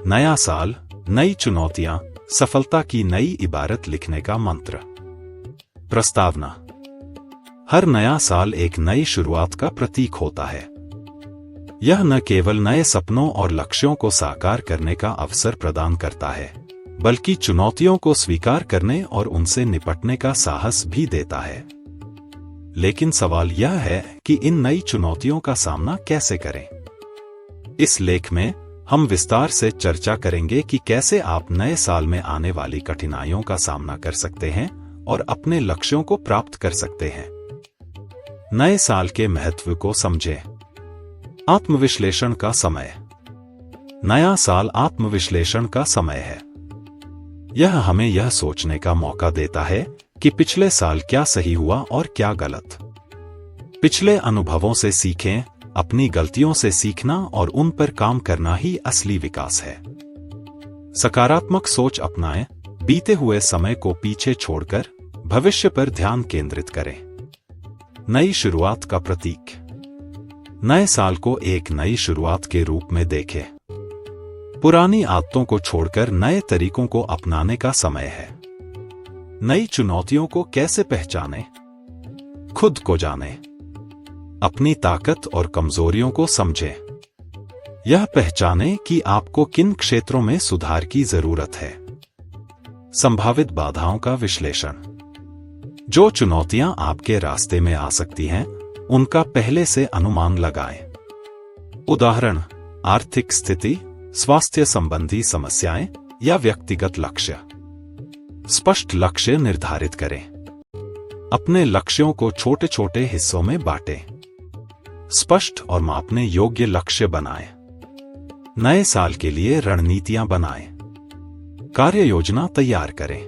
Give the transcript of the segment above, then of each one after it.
नया साल, नई चुनौतियां, सफलता की नई इबारत लिखने का मंत्र। प्रस्तावना। हर नया साल एक नई शुरुआत का प्रतीक होता है। यह न केवल नए सपनों और लक्ष्यों को साकार करने का अवसर प्रदान करता है, बल्कि चुनौतियों को स्वीकार करने और उनसे निपटने का साहस भी देता है। लेकिन सवाल यह है कि इन नई चुनौतियों का सामना कैसे करें। इस लेख में हम विस्तार से चर्चा करेंगे कि कैसे आप नए साल में आने वाली कठिनाइयों का सामना कर सकते हैं और अपने लक्ष्यों को प्राप्त कर सकते हैं। नए साल के महत्व को समझें। आत्मविश्लेषण का समय। नया साल आत्मविश्लेषण का समय है। यह हमें यह सोचने का मौका देता है कि पिछले साल क्या सही हुआ और क्या गलत। पिछले अनुभवों से सीखें। अपनी गलतियों से सीखना और उन पर काम करना ही असली विकास है। सकारात्मक सोच अपनाएं। बीते हुए समय को पीछे छोड़कर भविष्य पर ध्यान केंद्रित करें। नई शुरुआत का प्रतीक। नए साल को एक नई शुरुआत के रूप में देखें। पुरानी आदतों को छोड़कर नए तरीकों को अपनाने का समय है। नई चुनौतियों को कैसे पहचानें? खुद को जानें। अपनी ताकत और कमजोरियों को समझें। यह पहचानें कि आपको किन क्षेत्रों में सुधार की जरूरत है। संभावित बाधाओं का विश्लेषण। जो चुनौतियां आपके रास्ते में आ सकती हैं, उनका पहले से अनुमान लगाएं। उदाहरण: आर्थिक स्थिति, स्वास्थ्य संबंधी समस्याएं या व्यक्तिगत लक्ष्य। स्पष्ट लक्ष्य निर्धारित करें। अपने लक्ष्यों को छोटे छोटे हिस्सों में बांटें। स्पष्ट और मापने योग्य लक्ष्य बनाएं। नए साल के लिए रणनीतियां बनाएं। कार्य योजना तैयार करें।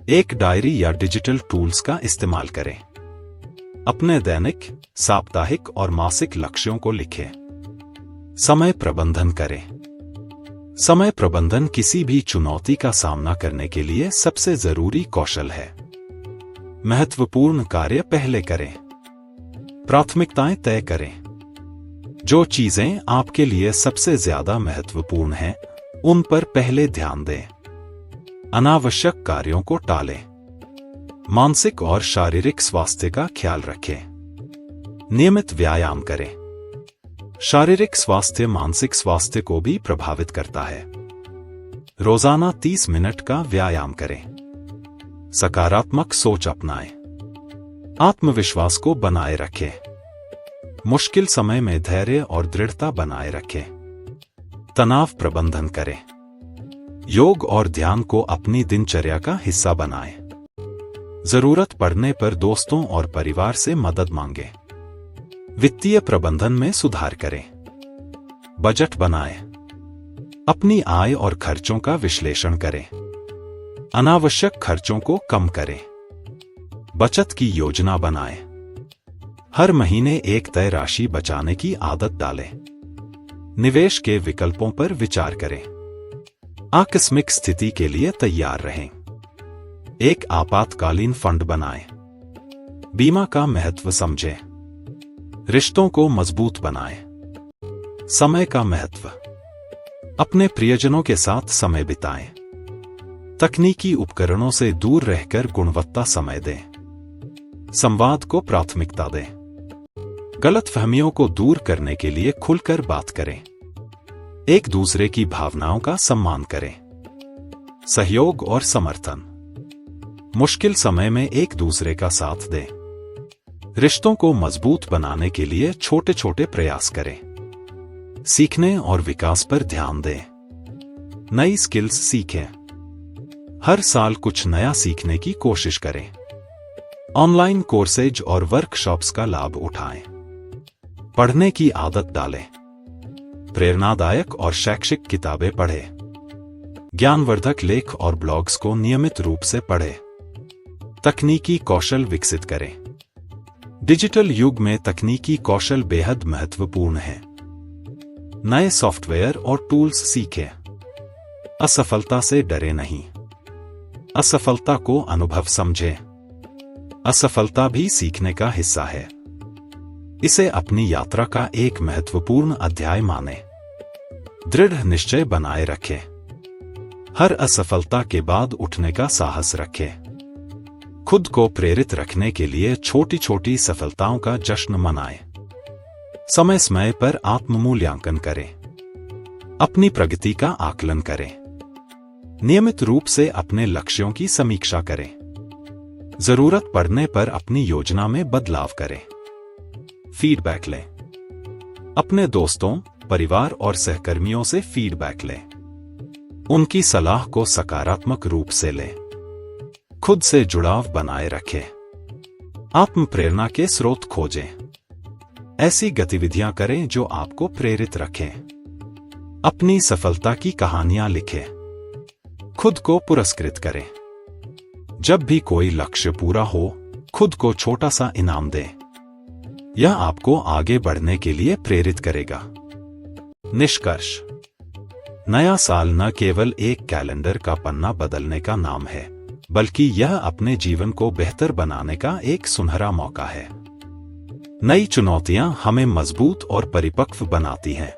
एक डायरी या डिजिटल टूल्स का इस्तेमाल करें। अपने दैनिक, साप्ताहिक और मासिक लक्ष्यों को लिखें। समय प्रबंधन करें। समय प्रबंधन किसी भी चुनौती का सामना करने के लिए सबसे जरूरी कौशल है। महत्वपूर्ण कार्य पहले करें। प्राथमिकताएं तय करें। जो चीजें आपके लिए सबसे ज्यादा महत्वपूर्ण हैं, उन पर पहले ध्यान दें। अनावश्यक कार्यों को टालें। मानसिक और शारीरिक स्वास्थ्य का ख्याल रखें। नियमित व्यायाम करें। शारीरिक स्वास्थ्य मानसिक स्वास्थ्य को भी प्रभावित करता है। रोजाना 30 मिनट का व्यायाम करें। सकारात्मक सोच अपनाएं। आत्मविश्वास को बनाए रखें। मुश्किल समय में धैर्य और दृढ़ता बनाए रखें। तनाव प्रबंधन करें। योग और ध्यान को अपनी दिनचर्या का हिस्सा बनाएं। जरूरत पड़ने पर दोस्तों और परिवार से मदद मांगें। वित्तीय प्रबंधन में सुधार करें। बजट बनाएं। अपनी आय और खर्चों का विश्लेषण करें। अनावश्यक खर्चों को कम करें। बचत की योजना बनाएं। हर महीने एक तय राशि बचाने की आदत डालें। निवेश के विकल्पों पर विचार करें। आकस्मिक स्थिति के लिए तैयार रहें। एक आपातकालीन फंड बनाएं। बीमा का महत्व समझें। रिश्तों को मजबूत बनाएं। समय का महत्व। अपने प्रियजनों के साथ समय बिताएं। तकनीकी उपकरणों से दूर रहकर गुणवत्ता समय दें। संवाद को प्राथमिकता दें। गलतफहमियों को दूर करने के लिए खुलकर बात करें। एक दूसरे की भावनाओं का सम्मान करें। सहयोग और समर्थन। मुश्किल समय में एक दूसरे का साथ दें। रिश्तों को मजबूत बनाने के लिए छोटे छोटे प्रयास करें। सीखने और विकास पर ध्यान दें। नई स्किल्स सीखें। हर साल कुछ नया सीखने की कोशिश करें। ऑनलाइन कोर्सेज और वर्कशॉप्स का लाभ उठाएं। पढ़ने की आदत डालें। प्रेरणादायक और शैक्षिक किताबें पढ़ें। ज्ञानवर्धक लेख और ब्लॉग्स को नियमित रूप से पढ़ें। तकनीकी कौशल विकसित करें। डिजिटल युग में तकनीकी कौशल बेहद महत्वपूर्ण है। नए सॉफ्टवेयर और टूल्स सीखें। असफलता से डरे नहीं। असफलता को अनुभव समझें। असफलता भी सीखने का हिस्सा है। इसे अपनी यात्रा का एक महत्वपूर्ण अध्याय मानें। दृढ़ निश्चय बनाए रखें। हर असफलता के बाद उठने का साहस रखें। खुद को प्रेरित रखने के लिए छोटी छोटी सफलताओं का जश्न मनाएं। समय समय पर आत्म-मूल्यांकन करें। अपनी प्रगति का आकलन करें। नियमित रूप से अपने लक्ष्यों की समीक्षा करें। जरूरत पड़ने पर अपनी योजना में बदलाव करें। फीडबैक लें। अपने दोस्तों, परिवार और सहकर्मियों से फीडबैक लें। उनकी सलाह को सकारात्मक रूप से लें। खुद से जुड़ाव बनाए रखें। आत्म प्रेरणा के स्रोत खोजें। ऐसी गतिविधियां करें जो आपको प्रेरित रखें। अपनी सफलता की कहानियां लिखें। खुद को पुरस्कृत करें। जब भी कोई लक्ष्य पूरा हो, खुद को छोटा सा इनाम दें। यह आपको आगे बढ़ने के लिए प्रेरित करेगा। निष्कर्ष: नया साल न केवल एक कैलेंडर का पन्ना बदलने का नाम है, बल्कि यह अपने जीवन को बेहतर बनाने का एक सुनहरा मौका है। नई चुनौतियां हमें मजबूत और परिपक्व बनाती हैं।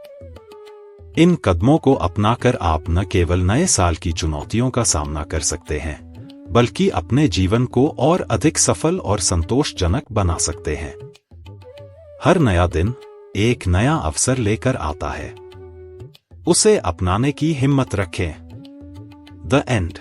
इन कदमों को अपनाकर आप न केवल नए साल की चुनौतियों का सामना कर सकते हैं, बल्कि अपने जीवन को और अधिक सफल और संतोषजनक बना सकते हैं। हर नया दिन एक नया अवसर लेकर आता है। उसे अपनाने की हिम्मत रखें। The end.